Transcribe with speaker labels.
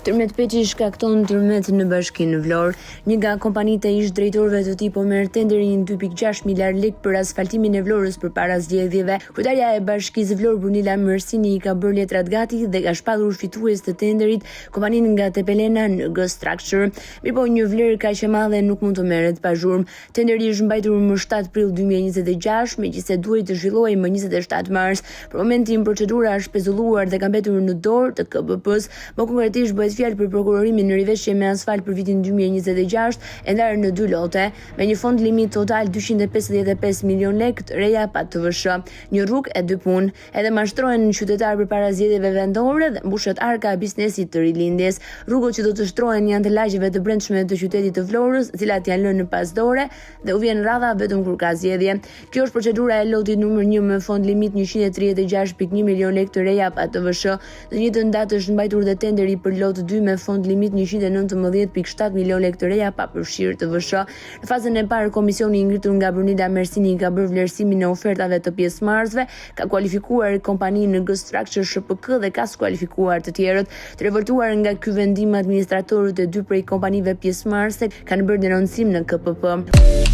Speaker 1: Tërmet Peçi shkakton tërmet në Bashkinë Vlorë. Një nga kompanitë e ish drejtorëve të tij po merr tenderin 2.6 miliard lekë për asfaltimin e Vlorës përpara zgjedhjeve. Kryetaria e Bashkisë Vlorë Brunilla Mërsini i ka bërë letrat gati dhe ka shpallur fitues të tenderit kompaninë nga Tepelena në G-Structure. Mirpo një vlerë kaq e madhe nuk mund të merret pa zhurmë. Tenderi është mbajtur më 7 prill 2026, megjithëse duhej të zhvillohej më 27 mars. Për momentin procedura është pezulluar dhe ka mbetur në dorë të KBP-s, më konkretisht bëhet fjalë për prokurorimin në riveshje me asfalt për vitin 2026 e ndarë në 2 lote, me një fond limit total 255 milion lekë të reja pa TVSH, një rrugë e 2 punë. Edhe mashtrohen qytetarë përpara zgjedhjeve vendore dhe mbushet arka e biznesit të rilindjes. Rrugët që do të shtrohen janë të lagjeve të brendshme të qytetit të Vlorës, të cilat janë lënë në pasdore dhe u vjen radha vetëm kur ka zgjedhje. Kjo është procedura e lotit numër 1 me fond limit 136.1 milion lekë të reja pa TVSH. Në njëjtën datë është mbajtur dhe tenderi për lot 2 me fond limit 119.7 milion lekë të reja pa përfshirë TVSH. Në fazën e parë, komisioni i ngritur nga Brunilla Mërsini ka bërë vlerësimin e ofertave të pjesëmarrësve, ka kualifikuar kompaninë në G-Structure SHPK dhe ka skualifikuar të tjerët. Të revoltuar nga ky vendim, administratorët e 2 prej kompanive pjesëmarrëse kanë bërë denoncim në KPP.